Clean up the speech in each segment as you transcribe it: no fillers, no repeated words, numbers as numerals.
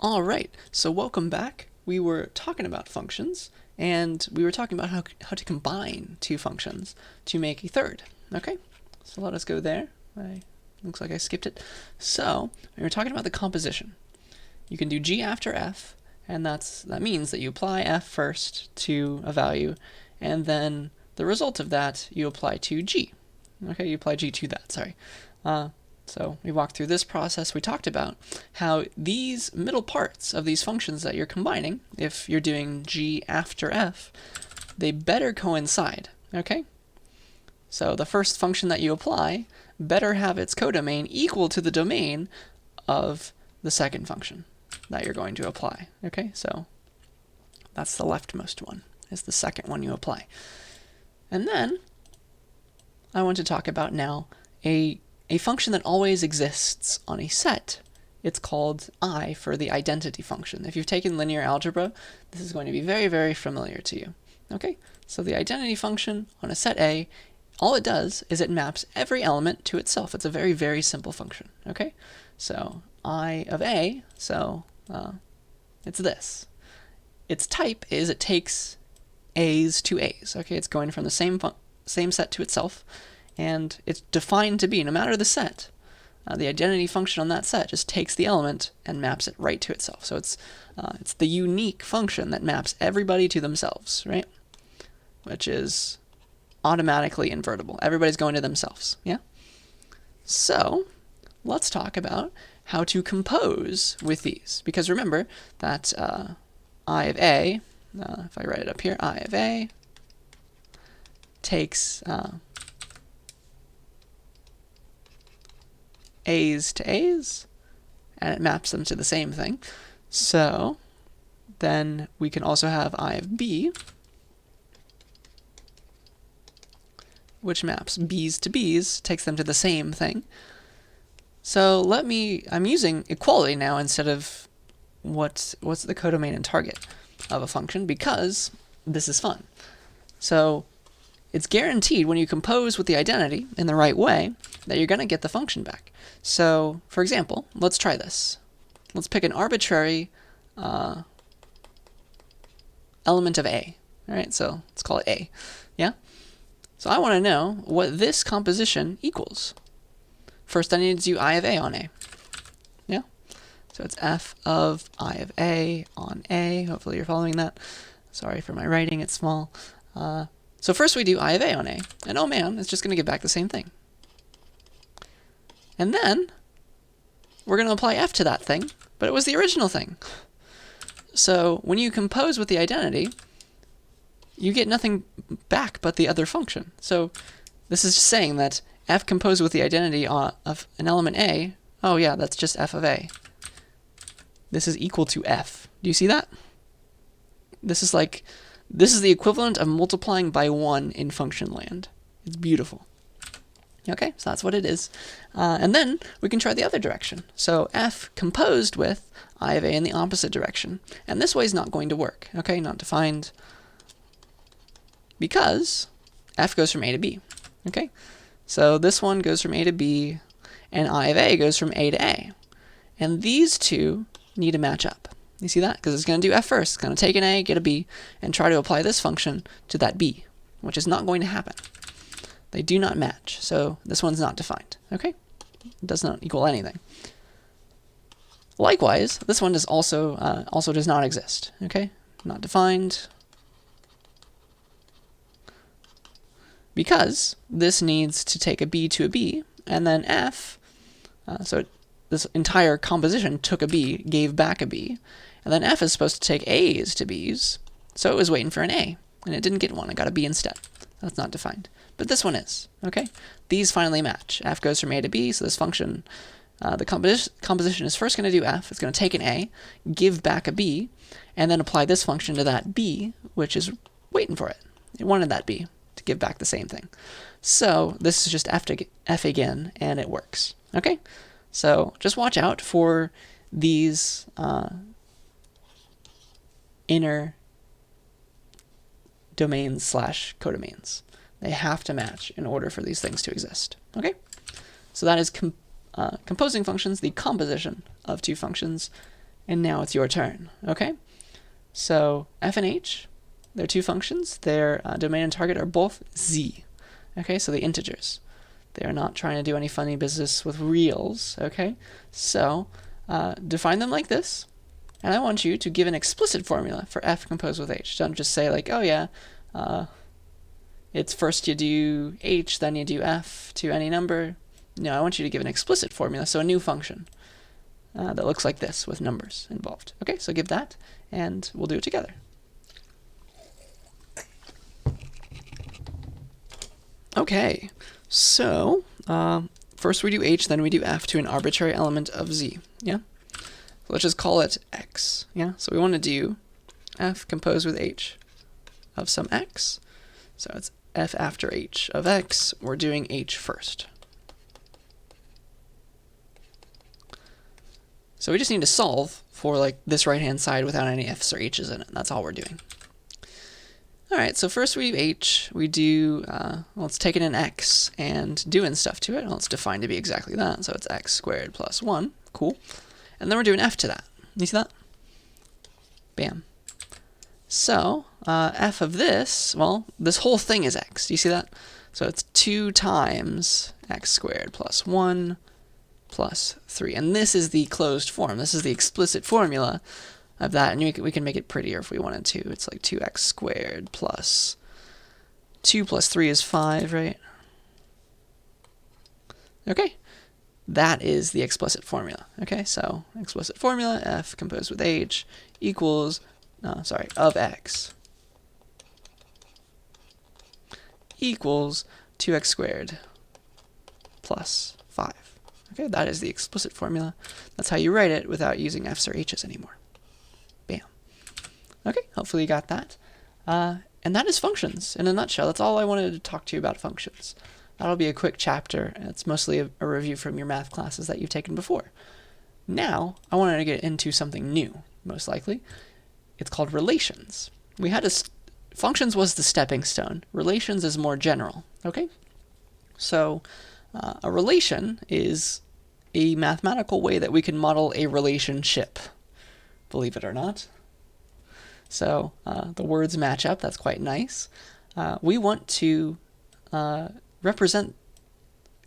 All right, so welcome back. We were talking about functions, and we were talking about how to combine two functions to make a third. Okay, so let us go there. Looks like I skipped it. So we were talking about the composition. You can do g after f, and that means that you apply f first to a value, and then the result of that you apply to g. Okay, you apply g to that, sorry. So we walked through this process. We talked about how these middle parts of these functions that you're combining, if you're doing g after f, they better coincide, okay? So the first function that you apply better have its codomain equal to the domain of the second function that you're going to apply, okay? So that's the leftmost one, is the second one you apply. And then I want to talk about now a function that always exists on a set. It's called I for the identity function. If you've taken linear algebra, this is going to be very, very familiar to you. Okay, so the identity function on a set A, all it does is it maps every element to itself. It's a very, very simple function. Okay, so I of A, so it's this. Its type is it takes A's to A's. Okay, it's going from the same set to itself, and it's defined to be, no matter the set, the identity function on that set just takes the element and maps it right to itself. So it's the unique function that maps everybody to themselves, right? Which is automatically invertible. Everybody's going to themselves, yeah? So let's talk about how to compose with these. Because remember that I of A, if I write it up here, I of A takes A's to A's, and it maps them to the same thing. So then we can also have I of B, which maps B's to B's, takes them to the same thing. So I'm using equality now instead of what's the codomain and target of a function, because this is fun. So it's guaranteed when you compose with the identity in the right way that you're going to get the function back. So, for example, let's try this. Let's pick an arbitrary element of A. All right, so let's call it A. Yeah? So I want to know what this composition equals. First, I need to do I of A on A. Yeah? So it's f of I of A on A. Hopefully you're following that. Sorry for my writing, it's small. So first we do I of A on A, and oh man, it's just going to give back the same thing. And then we're going to apply f to that thing, but it was the original thing. So when you compose with the identity, you get nothing back but the other function. So this is just saying that f composed with the identity of an element A, oh yeah, that's just f of A. This is equal to f. Do you see that? This is the equivalent of multiplying by 1 in function land. It's beautiful. Okay, so that's what it is. And then we can try the other direction. So f composed with I of A in the opposite direction. And this way is not going to work. Okay, not defined. Because f goes from A to B. Okay, so this one goes from A to B, and I of A goes from A to A. And these two need to match up. You see that? Because it's going to do f first. It's going to take an A, get a B, and try to apply this function to that B, which is not going to happen. They do not match, so this one's not defined. Okay? It does not equal anything. Likewise, this one does also does not exist. Okay? Not defined. Because this needs to take a B to a B, and then f, this entire composition took a B, gave back a B, and then f is supposed to take A's to B's, so it was waiting for an A, and it didn't get one, it got a B instead. That's not defined. But this one is, okay? These finally match. F goes from A to B, so this function, the composition is first going to do f, it's going to take an A, give back a B, and then apply this function to that B, which is waiting for it. It wanted that B to give back the same thing. So this is just f again, and it works, okay? So just watch out for these inner domains / codomains. They have to match in order for these things to exist. Okay? So that is composing functions, the composition of two functions, and now it's your turn, okay? So f and h, they're two functions. Their domain and target are both z, okay? So the integers. They're not trying to do any funny business with reals, okay? So define them like this, and I want you to give an explicit formula for f composed with h. Don't just say like, oh yeah, it's first you do h, then you do f to any number. No, I want you to give an explicit formula, so a new function that looks like this with numbers involved. Okay, so give that, and we'll do it together. Okay, so first we do h, then we do f to an arbitrary element of z. Yeah. So let's just call it x. Yeah. So we want to do f composed with h of some x. So it's f after h of x. We're doing h first. So we just need to solve for like this right-hand side without any f's or h's in it. That's all we're doing. All right, so first we do h. We do, let's take in an x and doing stuff to it. Let's define to be exactly that. So it's x squared plus 1. Cool. And then we're doing f to that. You see that? Bam. So f of this, well, this whole thing is x. Do you see that? So it's 2 times x squared plus 1 plus 3. And this is the closed form. This is the explicit formula of that. And we can make it prettier if we wanted to. It's like 2x squared plus 2 plus 3 is 5, right? Okay. That is the explicit formula. Okay, so explicit formula, f composed with h equals, of x equals 2x squared plus 5. Okay, that is the explicit formula. That's how you write it without using f's or h's anymore. Bam. Okay, hopefully you got that. And that is functions in a nutshell. That's all I wanted to talk to you about functions. That'll be a quick chapter. It's mostly a review from your math classes that you've taken before. Now, I wanted to get into something new, most likely. It's called relations. We had functions was the stepping stone. Relations is more general, okay? So, a relation is a mathematical way that we can model a relationship, believe it or not. So the words match up. That's quite nice. We want to represent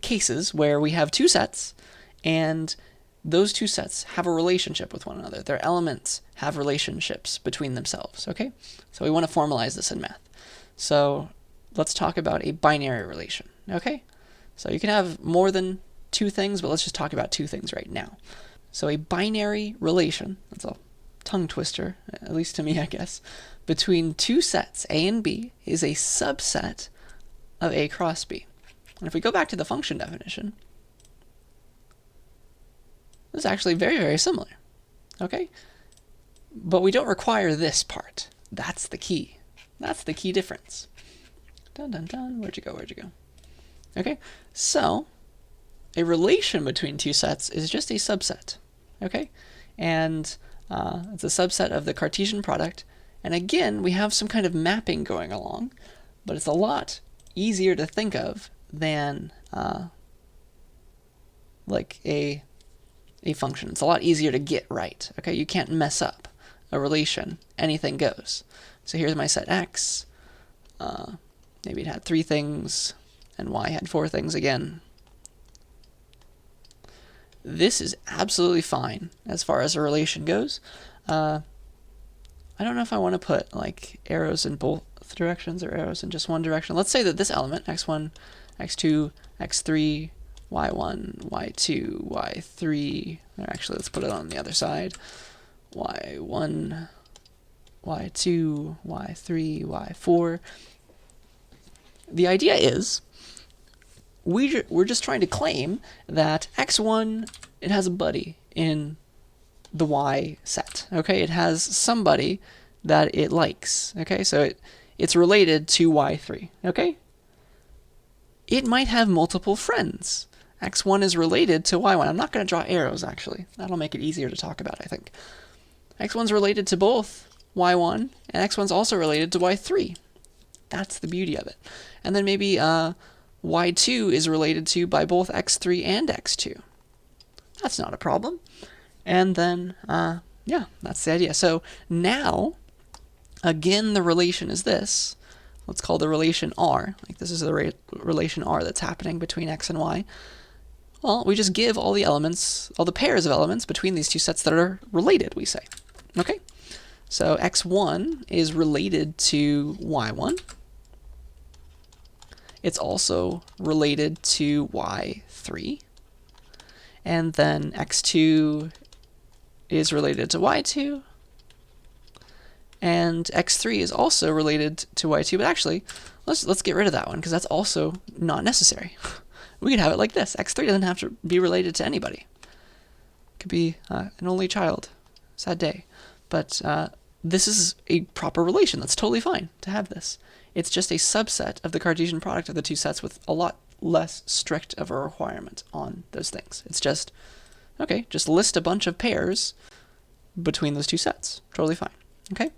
cases where we have two sets, and those two sets have a relationship with one another. Their elements have relationships between themselves, okay? So we want to formalize this in math. So let's talk about a binary relation, okay? So you can have more than two things, but let's just talk about two things right now. So a binary relation, that's a tongue twister, at least to me, I guess, between two sets, A and B, is a subset of A cross B. And if we go back to the function definition, this is actually very, very similar, okay? But we don't require this part. That's the key. That's the key difference. Dun, dun, dun. Where'd you go? Where'd you go? Okay, so a relation between two sets is just a subset, okay? And it's a subset of the Cartesian product. And again, we have some kind of mapping going along, but it's a lot easier to think of than like a function. It's a lot easier to get right, okay? You can't mess up a relation. Anything goes. So here's my set x. Maybe it had 3 things, and y had 4 things again. This is absolutely fine as far as a relation goes. I don't know if I want to put like arrows in both directions or arrows in just one direction. Let's say that this element, x1, x2, x3, y1, y2, y3, or actually let's put it on the other side, y1, y2, y3, y4. The idea is we're just trying to claim that x1, it has a buddy in the y set, okay? It has somebody that it likes, okay? So it's related to y3, okay? It might have multiple friends. x1 is related to y1. I'm not going to draw arrows, actually. That'll make it easier to talk about, I think. x1's related to both y1, and x1's also related to y3. That's the beauty of it. And then maybe y2 is related to by both x3 and x2. That's not a problem. And then Yeah, that's the idea. So now, again, the relation is this. Let's call the relation R. Like this is the relation R that's happening between x and y. Well, we just give all the elements, all the pairs of elements between these two sets that are related, we say. Okay? So x1 is related to y1. It's also related to y3. And then x2 is related to y2. And x3 is also related to y2, but actually, let's get rid of that one, because that's also not necessary. We could have it like this. x3 doesn't have to be related to anybody. It could be an only child. Sad day. But this is a proper relation. That's totally fine to have this. It's just a subset of the Cartesian product of the two sets with a lot less strict of a requirement on those things. It's just, okay, just list a bunch of pairs between those two sets. Totally fine. Okay,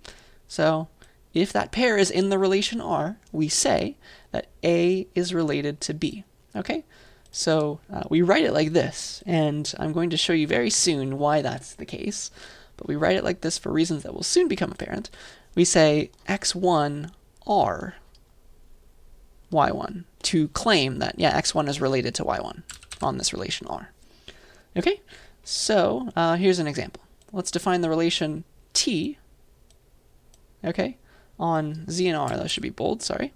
so if that pair is in the relation R, we say that A is related to B. Okay, so we write it like this, and I'm going to show you very soon why that's the case, but we write it like this for reasons that will soon become apparent. We say x1 R y1 to claim that, yeah, x1 is related to y1 on this relation R. Okay, so here's an example. Let's define the relation T. Okay, on Z and R, that should be bold, sorry.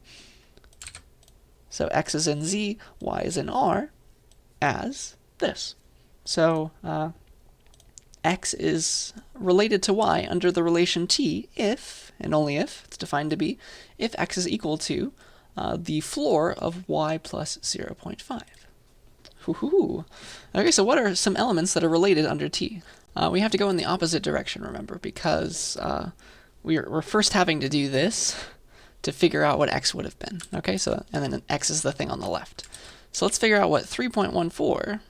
So x is in Z, y is in R, as this. So x is related to y under the relation T if, and only if, it's defined to be, if x is equal to the floor of y plus 0.5. Okay, so what are some elements that are related under T? We have to go in the opposite direction, remember, because we're first having to do this to figure out what x would have been. Okay, so, and then x is the thing on the left. So let's figure out what 3.14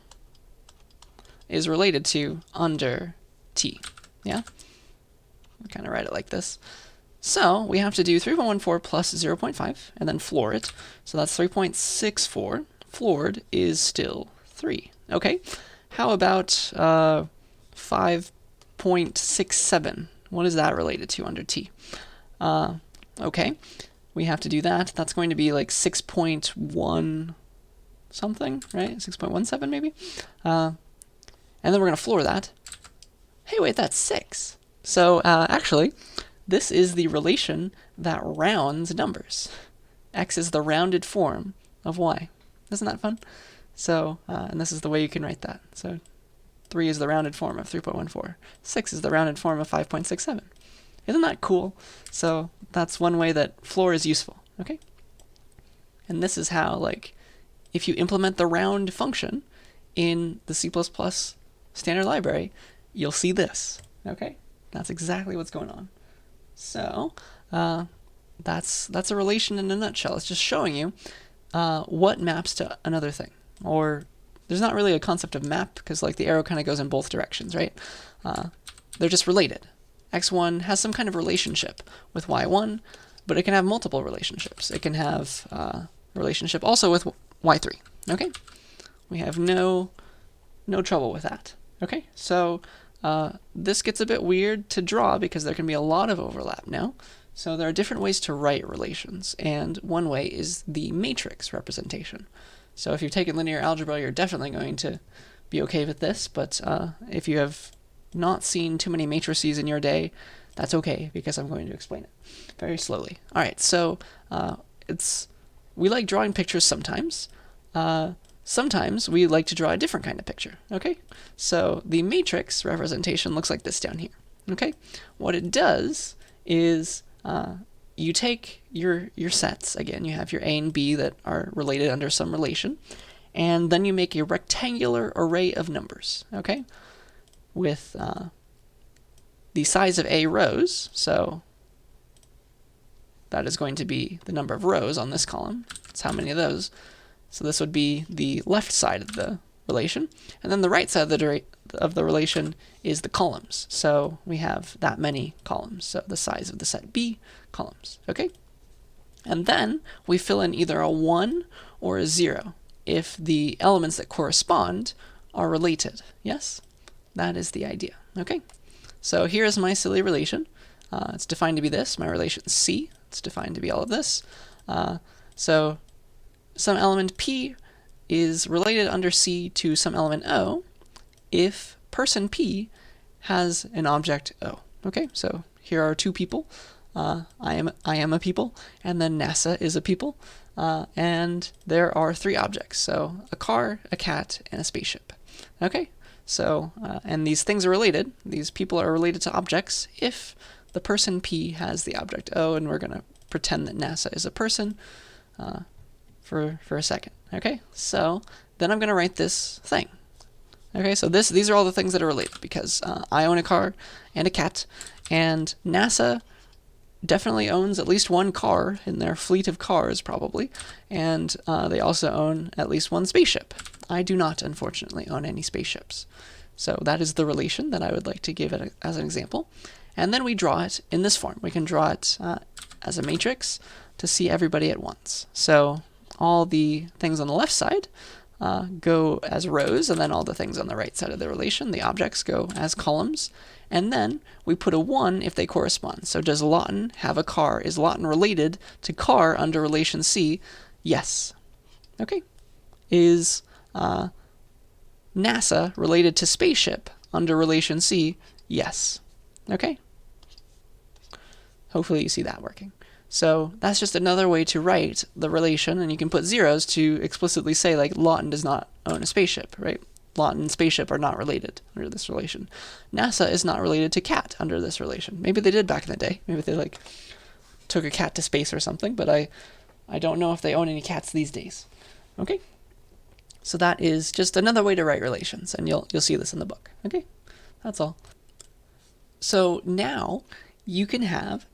is related to under T. Yeah? We kind of write it like this. So we have to do 3.14 plus 0.5 and then floor it. So that's 3.64. Floored is still 3. Okay, how about 5.67? What is that related to under T? Okay, we have to do that. That's going to be like 6.1 something, right? 6.17 maybe? And then we're going to floor that. Hey, wait, that's 6. So actually, this is the relation that rounds numbers. X is the rounded form of y. Isn't that fun? So, and this is the way you can write that. So 3 is the rounded form of 3.14. 6 is the rounded form of 5.67. Isn't that cool? So that's one way that floor is useful, okay? And this is how, like, if you implement the round function in the C++ standard library, you'll see this, okay? That's exactly what's going on. So that's a relation in a nutshell. It's just showing you what maps to another thing. Or there's not really a concept of map, because like the arrow kind of goes in both directions, right? They're just related. x1 has some kind of relationship with y1, but it can have multiple relationships. It can have a relationship also with y3. Okay, we have no trouble with that. Okay, so this gets a bit weird to draw because there can be a lot of overlap now. So there are different ways to write relations, and one way is the matrix representation. So if you've taken linear algebra, you're definitely going to be okay with this, but if you have not seen too many matrices in your day, that's okay, because I'm going to explain it very slowly. All right, so we like drawing pictures sometimes. Sometimes we like to draw a different kind of picture, okay? So the matrix representation looks like this down here, okay? What it does is you take your sets, again, you have your A and B that are related under some relation, and then you make a rectangular array of numbers, okay? With the size of A rows, so that is going to be the number of rows on this column. That's how many of those. So this would be the left side of the relation, and then the right side of the relation is the columns. So we have that many columns, so the size of the set B columns, okay? And then we fill in either a 1 or a 0 if the elements that correspond are related, yes? That is the idea, okay? So here's my silly relation. It's defined to be this, my relation C. It's defined to be all of this. So some element P is related under C to some element O if person P has an object O. Okay, so here are two people. I am a people, and then NASA is a people, and there are three objects. So a car, a cat, and a spaceship. Okay, so and these things are related. These people are related to objects if the person P has the object O, and we're going to pretend that NASA is a person for a second. Okay, so then I'm going to write this thing. Okay, so these are all the things that are related because I own a car and a cat, and NASA definitely owns at least one car in their fleet of cars, probably, and they also own at least one spaceship. I do not, unfortunately, own any spaceships. So that is the relation that I would like to give it as an example. And then we draw it in this form. We can draw it as a matrix to see everybody at once. So all the things on the left side go as rows, and then all the things on the right side of the relation, the objects, go as columns. And then we put a 1 if they correspond. So does Lawton have a car? Is Lawton related to car under relation C? Yes. Okay. Is NASA related to spaceship under relation C? Yes. Okay. Hopefully you see that working. So that's just another way to write the relation, and you can put zeros to explicitly say, like, Lawton does not own a spaceship, right? Lawton and spaceship are not related under this relation. NASA is not related to cat under this relation. Maybe they did back in the day. Maybe they, like, took a cat to space or something, but I don't know if they own any cats these days. Okay? So that is just another way to write relations, and you'll see this in the book. Okay? That's all. So now you can have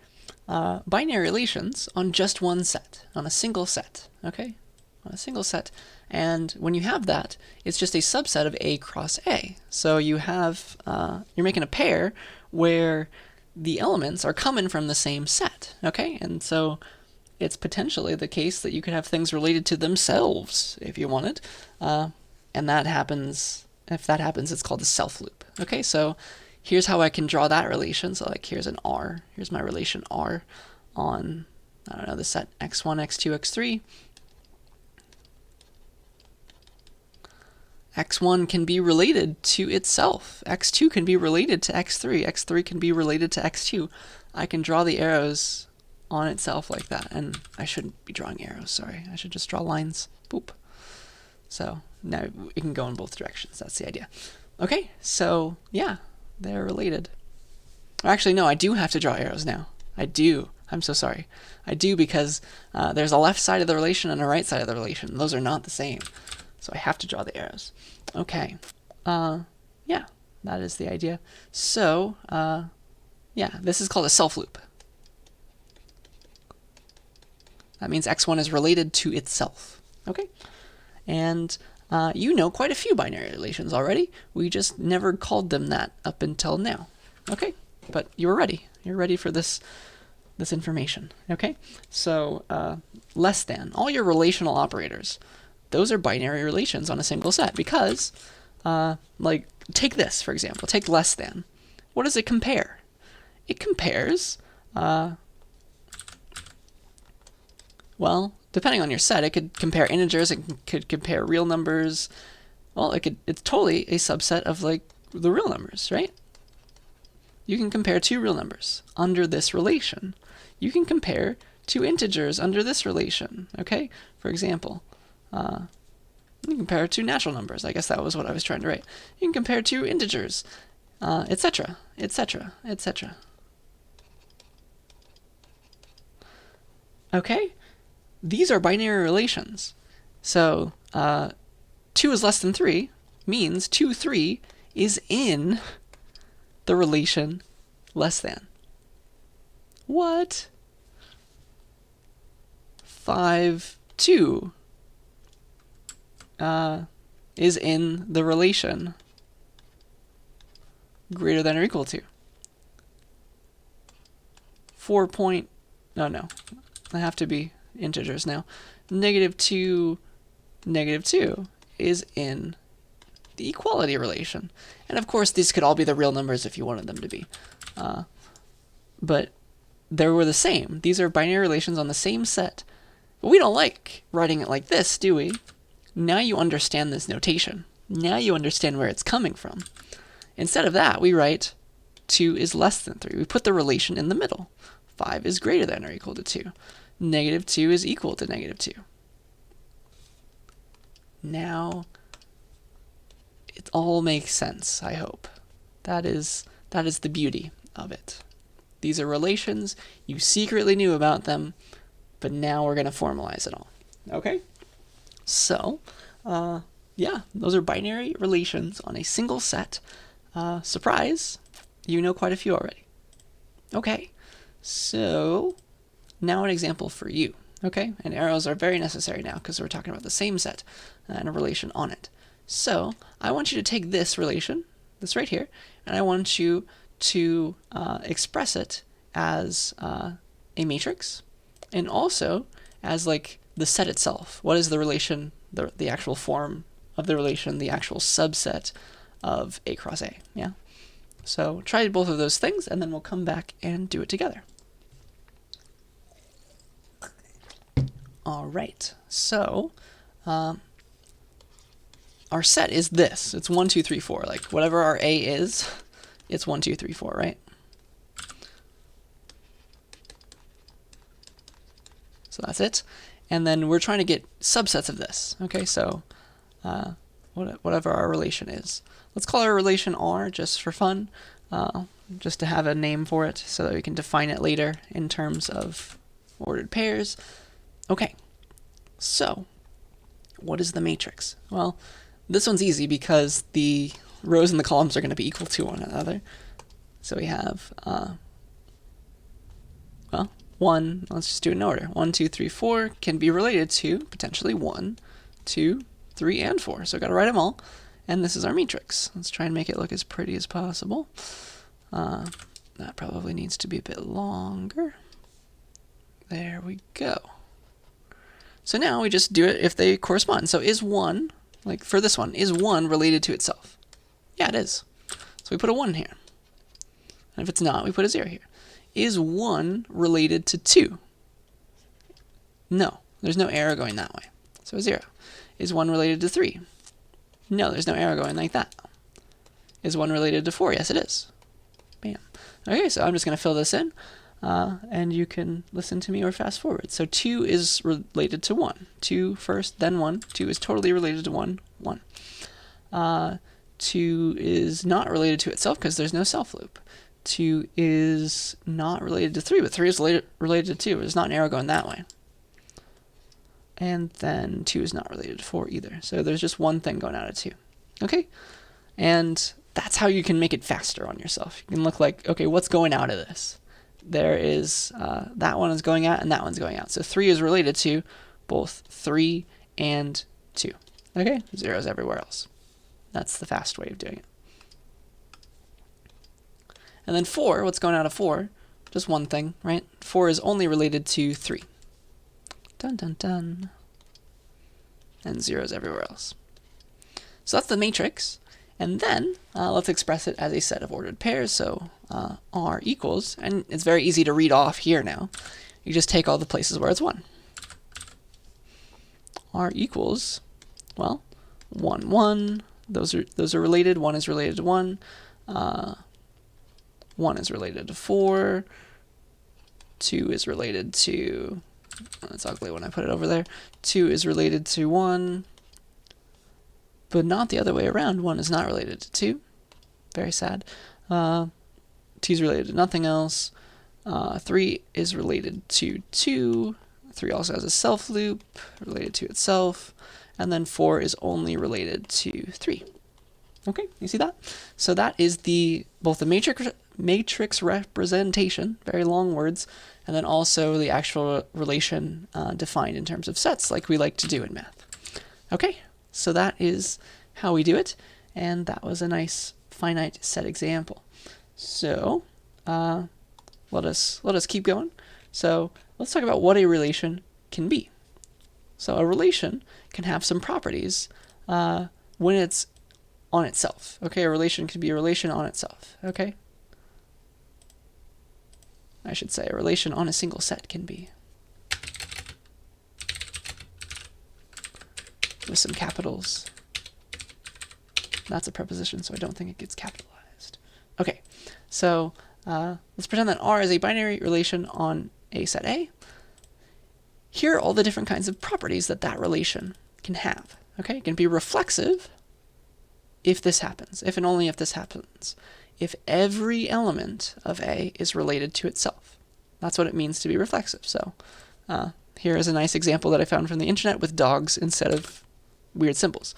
binary relations on just one set, on a single set, okay? On a single set. And when you have that, it's just a subset of A cross A. So you have, you're making a pair where the elements are coming from the same set, okay? And so it's potentially the case that you could have things related to themselves if you wanted. And that happens, if that happens, it's called a self loop. Okay, so here's how I can draw that relation. So like here's an R. Here's my relation R on, I don't know, the set x1, x2, x3. x1 can be related to itself. x2 can be related to x3. x3 can be related to x2. I can draw the arrows on itself like that. And I shouldn't be drawing arrows, sorry. I should just draw lines. Boop. So now it can go in both directions. That's the idea. Okay, so yeah, they're related. Actually, no, I do have to draw arrows now. I do. I'm so sorry. I do, because there's a left side of the relation and a right side of the relation. Those are not the same. So I have to draw the arrows. Okay. Yeah, that is the idea. So, yeah, this is called a self loop. That means x1 is related to itself. Okay? And you know quite a few binary relations already. We just never called them that up until now. Okay? But you're ready. You're ready for this information. Okay? So, less than. All your relational operators, those are binary relations on a single set, because, like, take this, for example. Take less than. What does it compare? It compares, well, depending on your set, it could compare integers, it could compare real numbers. Well, it's totally a subset of, like, the real numbers, right? You can compare two real numbers under this relation. You can compare two integers under this relation, okay? For example, you can compare two natural numbers. I guess that was what I was trying to write. You can compare two integers, etc., etc., etc. Okay? These are binary relations. So 2 is less than 3 means 2, 3 is in the relation less than. What? 5, 2 is in the relation greater than or equal to. 4 point, no, I have to be integers now. -2, -2 is in the equality relation. And of course, these could all be the real numbers if you wanted them to be. But they were the same. These are binary relations on the same set. But we don't like writing it like this, do we? Now you understand this notation. Now you understand where it's coming from. Instead of that, we write 2 is less than 3. We put the relation in the middle. 5 is greater than or equal to 2. Negative 2 is equal to negative 2. Now it all makes sense, I hope. That is the beauty of it. These are relations. You secretly knew about them, but now we're going to formalize it all. Okay? So, yeah, those are binary relations on a single set. Surprise, you know quite a few already. Okay, so now an example for you. Okay, and arrows are very necessary now because we're talking about the same set and a relation on it. So I want you to take this relation, this right here, and I want you to express it as a matrix and also as like the set itself. What is the relation, the actual form of the relation, the actual subset of A cross A, yeah? So try both of those things, and then we'll come back and do it together. All right, so our set is this. It's 1, 2, 3, 4. Like whatever our A is, it's 1, 2, 3, 4, right? So that's it. And then we're trying to get subsets of this. Okay, so whatever our relation is. Let's call our relation R just for fun, just to have a name for it so that we can define it later in terms of ordered pairs. Okay, so what is the matrix? Well, this one's easy because the rows and the columns are going to be equal to one another. So we have, well, 1, let's just do it in order. 1, 2, 3, 4 can be related to potentially 1, 2, 3, and 4. So I've got to write them all. And this is our matrix. Let's try and make it look as pretty as possible. That probably needs to be a bit longer. There we go. So now we just do it if they correspond. So is 1, like for this one, is 1 related to itself? Yeah, it is. So we put a 1 here. And if it's not, we put a 0 here. Is 1 related to 2? No, there's no arrow going that way. So a 0. Is 1 related to 3? No, there's no arrow going like that. Is 1 related to 4? Yes, it is. Bam. Okay, so I'm just going to fill this in, and you can listen to me or fast forward. So 2 is related to 1. 2 first, then 1. 2 is totally related to 1. 1. 2 is not related to itself because there's no self loop. 2 is not related to 3, but 3 is related to 2. There's not an arrow going that way. And then 2 is not related to 4 either. So there's just one thing going out of 2. Okay? And that's how you can make it faster on yourself. You can look like, okay, what's going out of this? There is, that one is going out and that one's going out. So 3 is related to both 3 and 2. Okay? 0 is everywhere else. That's the fast way of doing it. And then 4, what's going out of 4? Just one thing, right? 4 is only related to 3. Dun dun dun. And 0 is everywhere else. So that's the matrix. And then let's express it as a set of ordered pairs. So R equals, and it's very easy to read off here now. You just take all the places where it's 1. R equals, well, 1, 1. Those are related. 1 is related to 1. 1 is related to 4. 2 is related to, that's ugly when I put it over there. 2 is related to 1, but not the other way around. 1 is not related to 2. Very sad. 2 is related to nothing else. 3 is related to 2. 3 also has a self loop related to itself. And then 4 is only related to 3. Okay, you see that? So that is both the matrix representation, very long words, and then also the actual relation defined in terms of sets, like we like to do in math. Okay, so that is how we do it, and that was a nice finite set example. So let us keep going. So let's talk about what a relation can be. So a relation can have some properties when it's on itself. Okay, a relation can be a relation on itself. Okay, I should say a relation on a single set can be. With some capitals. That's a preposition, so I don't think it gets capitalized. Okay, so let's pretend that R is a binary relation on a set A. Here are all the different kinds of properties that that relation can have. Okay, it can be reflexive if this happens, if and only if this happens. If every element of A is related to itself. That's what it means to be reflexive. So here is a nice example that I found from the internet with dogs instead of weird symbols.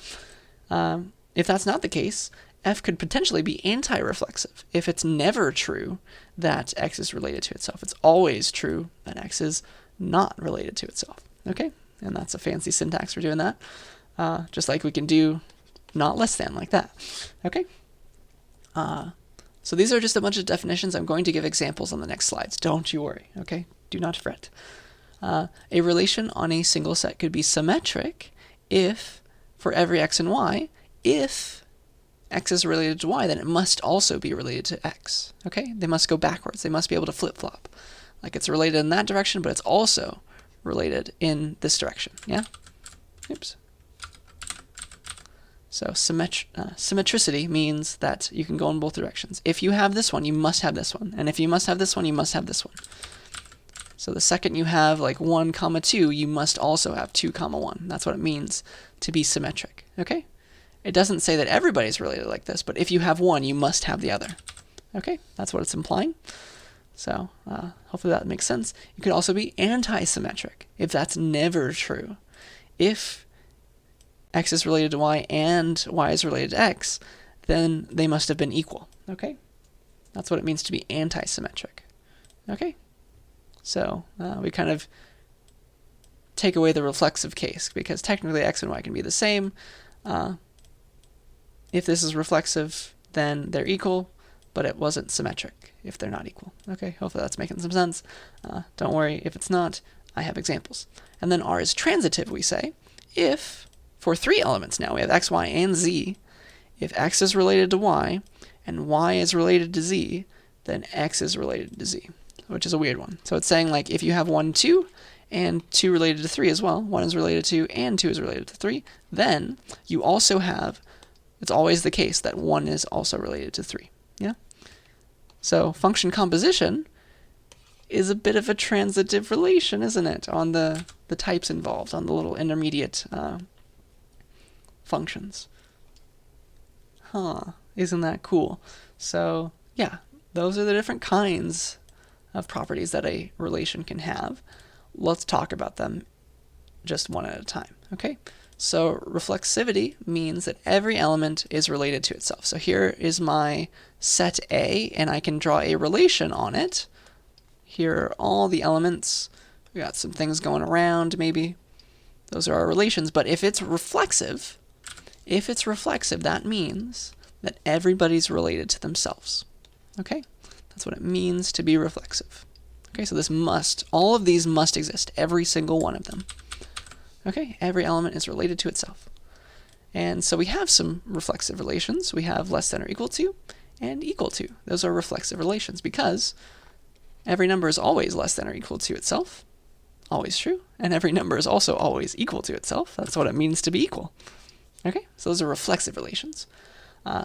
If that's not the case, F could potentially be anti-reflexive if it's never true that X is related to itself. It's always true that X is not related to itself. Okay, and that's a fancy syntax for doing that. Just like we can do not less than like that. Okay. So these are just a bunch of definitions. I'm going to give examples on the next slides. Don't you worry. Okay, do not fret. A relation on a single set could be symmetric if, for every X and Y, if X is related to Y, then it must also be related to X. Okay, they must go backwards. They must be able to flip-flop. Like it's related in that direction, but it's also related in this direction. Yeah? Oops. So symmetricity means that you can go in both directions. If you have this one, you must have this one. And if you must have this one, you must have this one. So the second you have like 1, 2, you must also have 2, 1. That's what it means to be symmetric. Okay? It doesn't say that everybody's related like this, but if you have one, you must have the other. Okay? That's what it's implying. So hopefully that makes sense. It could also be anti-symmetric if that's never true. If X is related to Y and Y is related to X, then they must have been equal. Okay? That's what it means to be anti-symmetric. Okay? So we kind of take away the reflexive case because technically X and Y can be the same. If this is reflexive, then they're equal, but it wasn't symmetric if they're not equal. Okay, hopefully that's making some sense. Don't worry if it's not, I have examples. And then R is transitive, we say, if, for 3 elements now, we have X, Y, and Z, if X is related to Y and Y is related to Z, then X is related to Z, which is a weird one. So it's saying like if you have 1, 2, and 2 related to 3 as well, 1 is related to and 2 is related to 3, then you also have, it's always the case that 1 is also related to 3. Yeah? So function composition is a bit of a transitive relation, isn't it, on the types involved, on the little intermediate functions. Huh, isn't that cool? So yeah, those are the different kinds of properties that a relation can have. Let's talk about them just one at a time, okay? So reflexivity means that every element is related to itself. So here is my set A, and I can draw a relation on it. Here are all the elements. We got some things going around, maybe. Those are our relations. But if it's reflexive, that means that everybody's related to themselves. Okay? That's what it means to be reflexive. Okay, so this must, all of these must exist, every single one of them. Okay, every element is related to itself. And so we have some reflexive relations. We have less than or equal to and equal to. Those are reflexive relations because every number is always less than or equal to itself. Always true. And every number is also always equal to itself. That's what it means to be equal. Okay, so those are reflexive relations.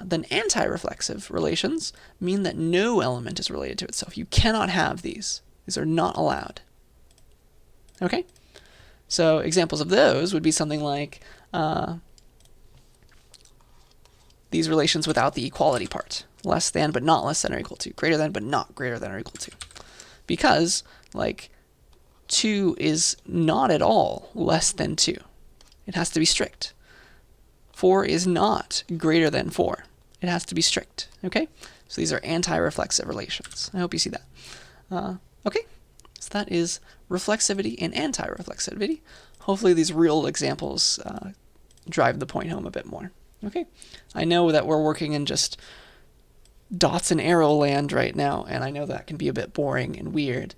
Then anti-reflexive relations mean that no element is related to itself. You cannot have these. These are not allowed. Okay? So examples of those would be something like these relations without the equality part. Less than but not less than or equal to. Greater than but not greater than or equal to. Because, like, 2 is not at all less than 2. It has to be strict. 4 is not greater than 4. It has to be strict. Okay? So these are anti-reflexive relations. I hope you see that. Okay? So that is reflexivity and anti-reflexivity. Hopefully these real examples drive the point home a bit more. Okay? I know that we're working in just dots and arrow land right now, and I know that can be a bit boring and weird,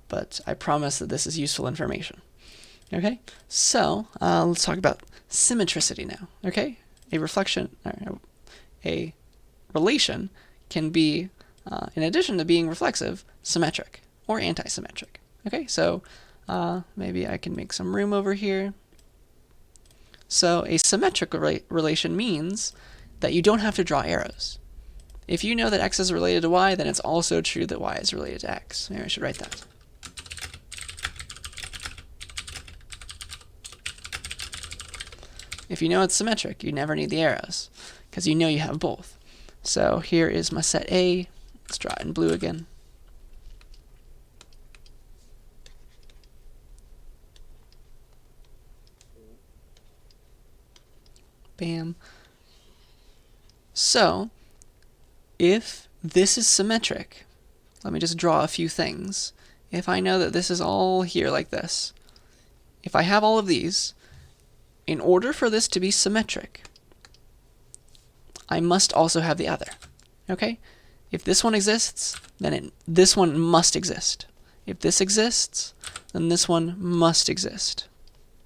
but I promise that this is useful information. Okay? So let's talk about symmetricity now. Okay? A reflection, a relation can be, in addition to being reflexive, symmetric or anti-symmetric. Okay, so maybe I can make some room over here. So a symmetric relation means that you don't have to draw arrows. If you know that x is related to y, then it's also true that y is related to x. Maybe I should write that. If you know it's symmetric, you never need the arrows, because you know you have both. So here is my set A. Let's draw it in blue again. Bam. So, if this is symmetric, let me just draw a few things. If I know that this is all here like this, if I have all of these, in order for this to be symmetric, I must also have the other. Okay? If this one exists, then this one must exist. If this exists, then this one must exist.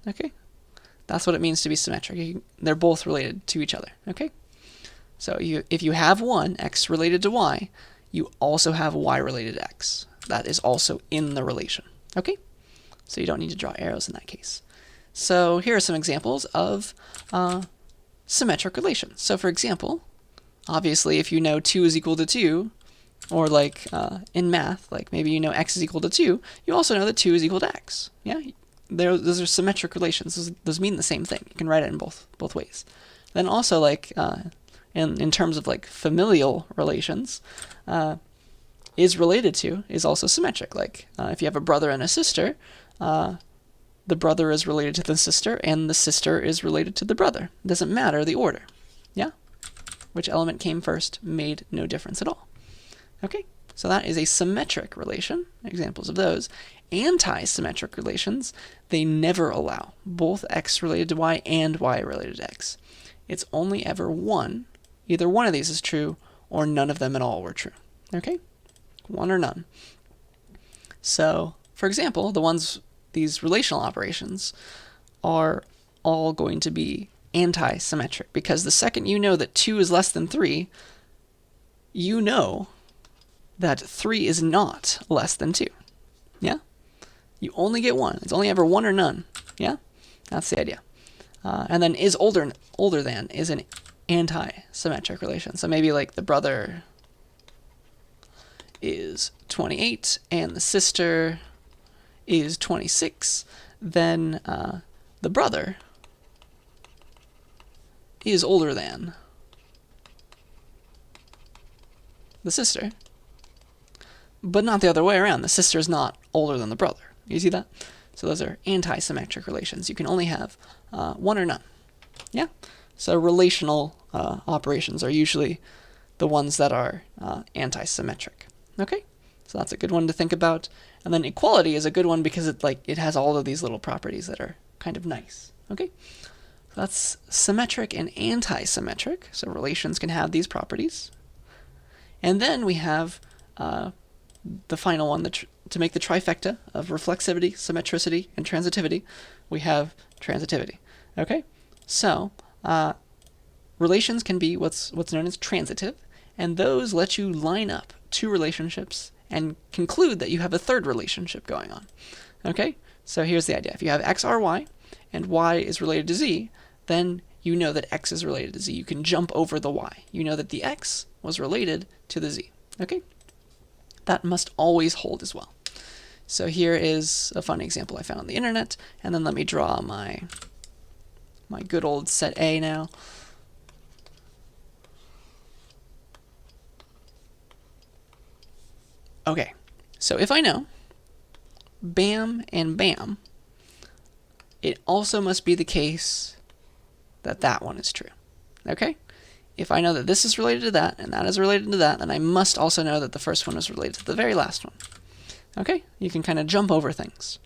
Okay? That's what it means to be symmetric. They're both related to each other. Okay? So if you have one, x related to y, you also have y related to x. That is also in the relation. Okay? So you don't need to draw arrows in that case. So here are some examples of symmetric relations. So for example, obviously if you know 2 is equal to 2, or like in math, like maybe you know x is equal to 2, you also know that 2 is equal to x. Yeah, those are symmetric relations. Those mean the same thing. You can write it in both ways. Then also like in terms of like familial relations, is related to is also symmetric. Like if you have a brother and a sister, the brother is related to the sister, and the sister is related to the brother. It doesn't matter the order. Yeah? Which element came first made no difference at all. Okay? So that is a symmetric relation. Examples of those. Anti-symmetric relations, they never allow both x related to y and y related to x. It's only ever one. Either one of these is true, or none of them at all were true. Okay? One or none. So, for example, these relational operations are all going to be anti-symmetric, because the second you know that 2 is less than 3, you know that 3 is not less than 2. Yeah? You only get one. It's only ever one or none. Yeah? That's the idea. And then is older than is an anti-symmetric relation. So maybe like the brother is 28 and the sister is 26, then the brother is older than the sister, but not the other way around. The sister is not older than the brother. You see that? So those are anti-symmetric relations. You can only have one or none. Yeah? So relational operations are usually the ones that are anti-symmetric. Okay? So that's a good one to think about. And then equality is a good one because it has all of these little properties that are kind of nice. Okay? So that's symmetric and anti-symmetric. So relations can have these properties. And then we have the final one, to make the trifecta of reflexivity, symmetricity, and transitivity, we have transitivity. Okay? So relations can be what's known as transitive, and those let you line up two relationships and conclude that you have a third relationship going on. Okay? So here's the idea. If you have x, r, y, and y is related to z, then you know that x is related to z. You can jump over the y. You know that the x was related to the z. Okay? That must always hold as well. So here is a fun example I found on the internet, and then let me draw my good old set A now. Okay, so if I know bam and bam, it also must be the case that that one is true. Okay? If I know that this is related to that, and that is related to that, then I must also know that the first one is related to the very last one. Okay? You can kind of jump over things.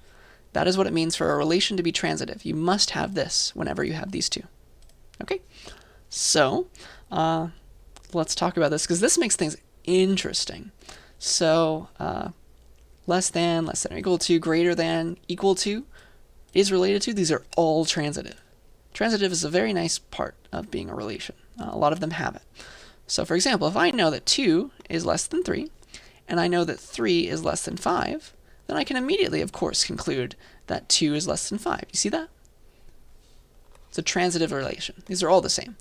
That is what it means for a relation to be transitive. You must have this whenever you have these two. Okay? So, let's talk about this, because this makes things interesting. So, less than or equal to, greater than, equal to, is related to, these are all transitive. Transitive is a very nice part of being a relation. A lot of them have it. So for example, if I know that 2 is less than 3, and I know that 3 is less than 5, then I can immediately, of course, conclude that 2 is less than 5. You see that? It's a transitive relation. These are all the same.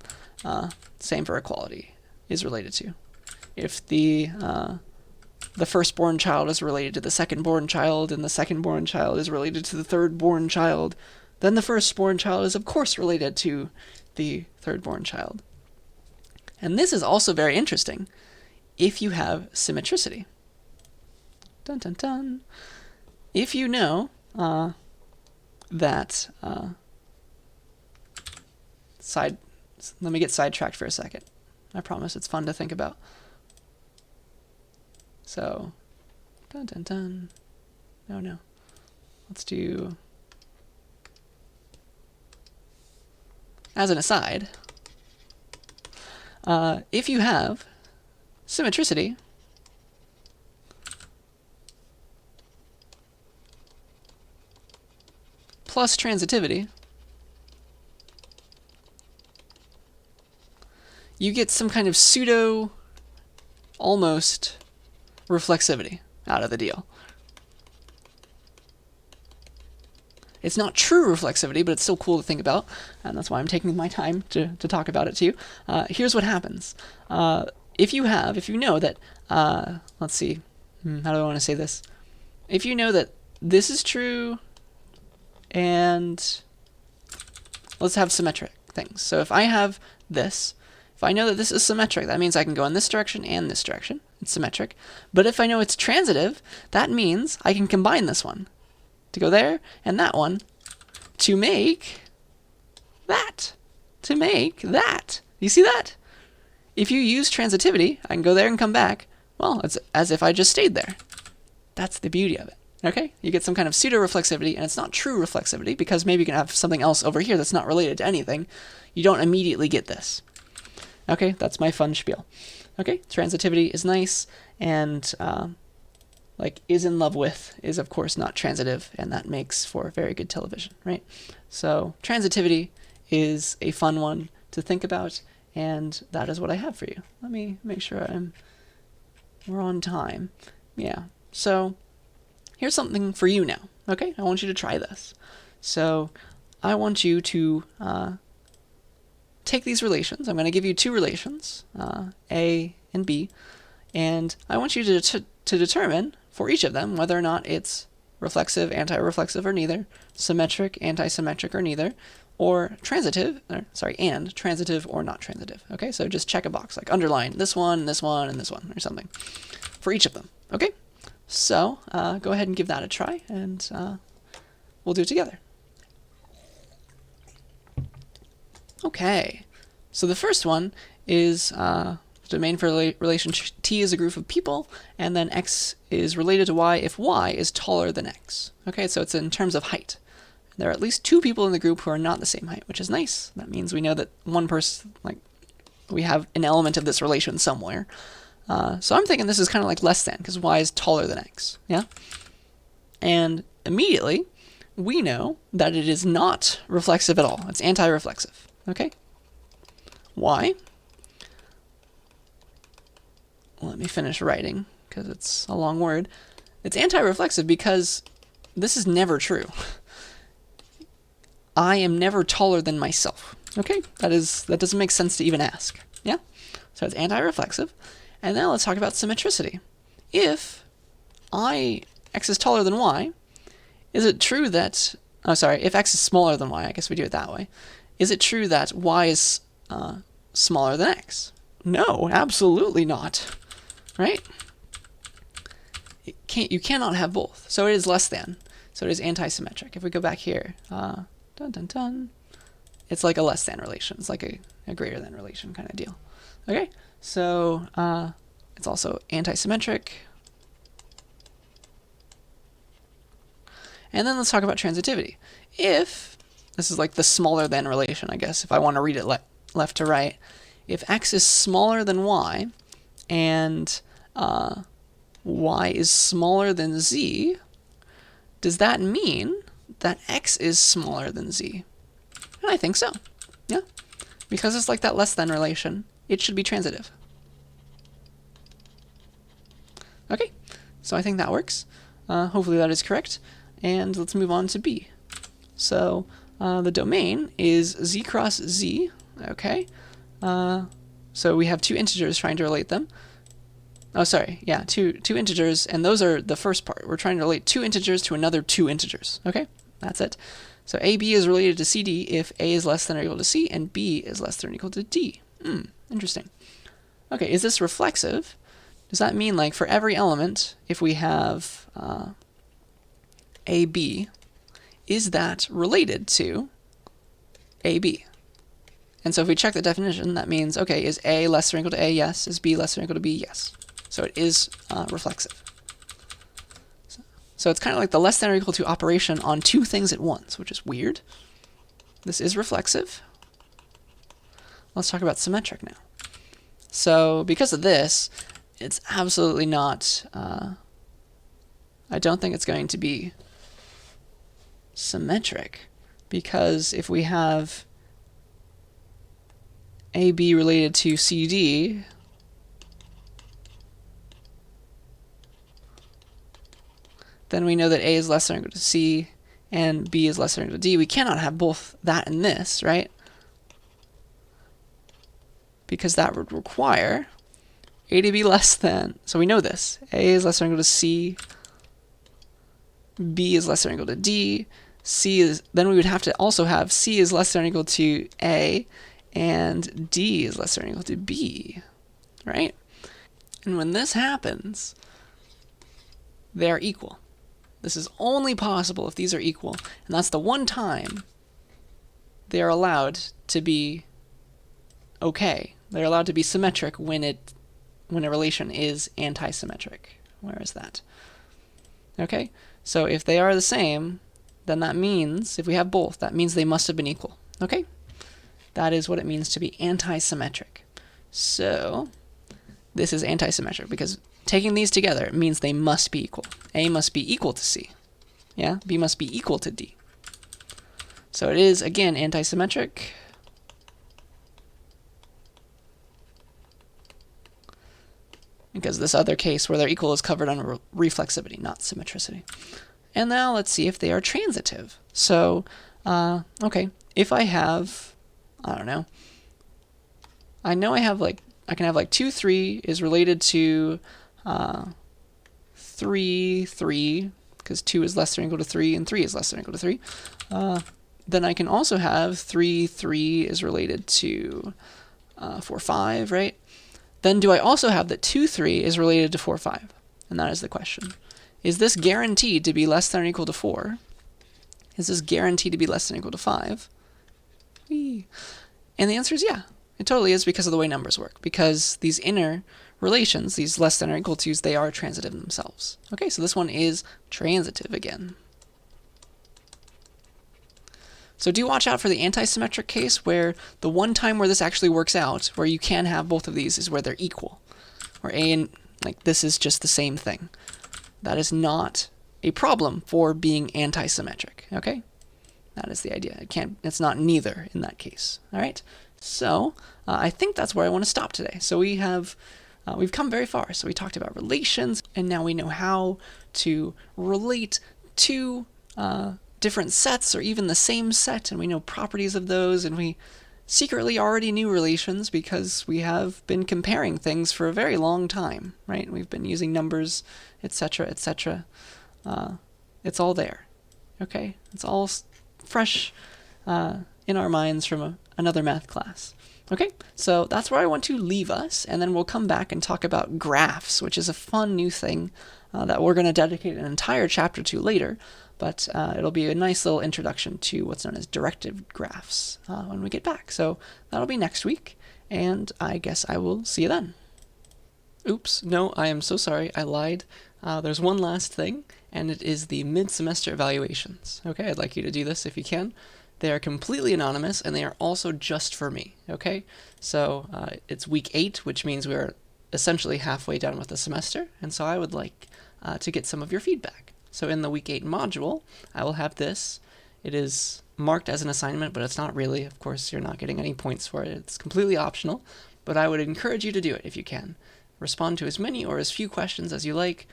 Same for equality is related to. If the firstborn child is related to the second-born child, and the second-born child is related to the third-born child, then the firstborn child is, of course, related to the third-born child. And this is also very interesting if you have symmetricity. Dun, dun, dun. If you know that... let me get sidetracked for a second. I promise it's fun to think about. So, dun dun dun. No. Let's do... As an aside, if you have symmetricity, plus transitivity, you get some kind of pseudo, almost, reflexivity out of the deal. It's not true reflexivity, but it's still cool to think about, and that's why I'm taking my time to talk about it to you. Here's what happens. If you know that, let's see, how do I want to say this? If you know that this is true, and let's have symmetric things. So if I have this, if I know that this is symmetric, that means I can go in this direction and this direction. It's symmetric. But if I know it's transitive, that means I can combine this one to go there and that one to make that. To make that. You see that? If you use transitivity, I can go there and come back. Well, it's as if I just stayed there. That's the beauty of it. Okay? You get some kind of pseudo-reflexivity, and it's not true reflexivity, because maybe you can have something else over here that's not related to anything. You don't immediately get this. Okay? That's my fun spiel. Okay? Transitivity is nice, and like is in love with is, of course, not transitive, and that makes for very good television, right? So transitivity is a fun one to think about, and that is what I have for you. Let me make sure we're on time. Yeah. So here's something for you now. Okay? I want you to try this. So I want you to take these relations. I'm going to give you two relations, A and B, and I want you to determine for each of them whether or not it's reflexive, anti-reflexive, or neither, symmetric, anti-symmetric, or neither, or transitive, and transitive or not transitive. Okay, so just check a box, like underline this one, and this one, or something, for each of them. Okay, so go ahead and give that a try, and we'll do it together. Okay, so the first one is domain for relation T is a group of people, and then X is related to Y if Y is taller than X. Okay, so it's in terms of height. There are at least two people in the group who are not the same height, which is nice. That means we know that one person, like, we have an element of this relation somewhere. So I'm thinking this is kind of like less than, because Y is taller than X. Yeah? And immediately, we know that it is not reflexive at all. It's anti-reflexive. Okay? Why? Let me finish writing, because it's a long word. It's anti-reflexive because this is never true. I am never taller than myself. Okay? That doesn't make sense to even ask. Yeah? So it's anti-reflexive. And now let's talk about symmetricity. If X is taller than Y, is it true that... Oh, sorry. If X is smaller than Y, I guess we do it that way. Is it true that Y is smaller than X? No, absolutely not. Right? You cannot have both. So it is less than. So it is anti-symmetric. If we go back here, it's like a less than relation. It's like a greater than relation kind of deal. Okay? So it's also anti-symmetric. And then let's talk about transitivity. If, this is like the smaller than relation, I guess, if I want to read it left to right, if X is smaller than Y, and Y is smaller than Z, does that mean that X is smaller than Z? And I think so. Yeah? Because it's like that less than relation, it should be transitive. Okay, so I think that works. Hopefully that is correct. And let's move on to B. So the domain is z cross z, okay? So we have two integers trying to relate them. Oh, sorry, yeah, two integers, and those are the first part. We're trying to relate two integers to another two integers, okay? That's it. So AB is related to CD if A is less than or equal to C and B is less than or equal to D. Interesting. Okay, is this reflexive? Does that mean, like, for every element, if we have AB, is that related to AB? And so if we check the definition, that means, okay, is A less than or equal to A? Yes. Is B less than or equal to B? Yes. So it is reflexive. So it's kind of like the less than or equal to operation on two things at once, which is weird. This is reflexive. Let's talk about symmetric now. So because of this, it's absolutely not, I don't think it's going to be symmetric, because if we have AB related to CD, then we know that A is less than or equal to C and B is less than or equal to D. We cannot have both that and this, right? Because that would require A to be less than, so we know this. A is less than or equal to C, B is less than or equal to D, C is, then we would have to also have C is less than or equal to A, and D is less than or equal to B, right? And when this happens, they are equal. This is only possible if these are equal, and that's the one time they are allowed to be okay. They're allowed to be symmetric when a relation is anti-symmetric. Where is that? Okay, so if they are the same, then that means, if we have both, that means they must have been equal. Okay? That is what it means to be anti-symmetric. So this is anti-symmetric because taking these together means they must be equal. A must be equal to C. Yeah? B must be equal to D. So it is, again, anti-symmetric. Because this other case where they're equal is covered under reflexivity, not symmetricity. And now let's see if they are transitive. So, okay, if I have, I don't know, I know I have like, I can have like 2, 3 is related to 3, 3, because 2 is less than or equal to 3 and 3 is less than or equal to 3. Then I can also have 3, 3 is related to 4, 5, right? Then do I also have that 2, 3 is related to 4, 5? And that is the question. Is this guaranteed to be less than or equal to 4? Is this guaranteed to be less than or equal to 5? Whee. And the answer is yeah. It totally is, because of the way numbers work. Because these inner relations, these less than or equal to's, they are transitive themselves. Okay, so this one is transitive again. So do watch out for the anti-symmetric case, where the one time where this actually works out, where you can have both of these, is where they're equal. Where A and, like, this is just the same thing. That is not a problem for being anti-symmetric, okay? That is the idea. It's not neither in that case, all right? So I think that's where I want to stop today. So we've come very far. So we talked about relations, and now we know how to relate two different sets or even the same set, and we know properties of those, and we secretly already knew relations because we have been comparing things for a very long time, right? We've been using numbers, etc., etc. It's all there, okay? It's all fresh in our minds from another math class. Okay, so that's where I want to leave us, and then we'll come back and talk about graphs, which is a fun new thing that we're going to dedicate an entire chapter to later, but it'll be a nice little introduction to what's known as directed graphs when we get back. So that'll be next week, and I guess I will see you then. Oops, no, I am so sorry, I lied. There's one last thing, and it is the mid-semester evaluations. Okay, I'd like you to do this if you can. They are completely anonymous, and they are also just for me, okay? So it's week 8, which means we're essentially halfway done with the semester, and so I would like to get some of your feedback. So in the week 8 module, I will have this. It is marked as an assignment, but it's not really. Of course, you're not getting any points for it. It's completely optional, but I would encourage you to do it if you can. respond to as many or as few questions as you like.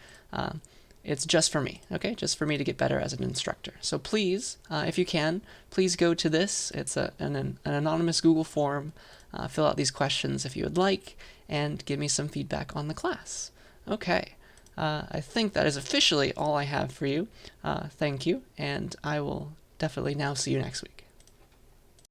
It's just for me, okay? Just for me to get better as an instructor. So please, if you can, please go to this. It's an anonymous Google form. Fill out these questions if you would like, and give me some feedback on the class. Okay, I think that is officially all I have for you. Thank you, and I will definitely now see you next week.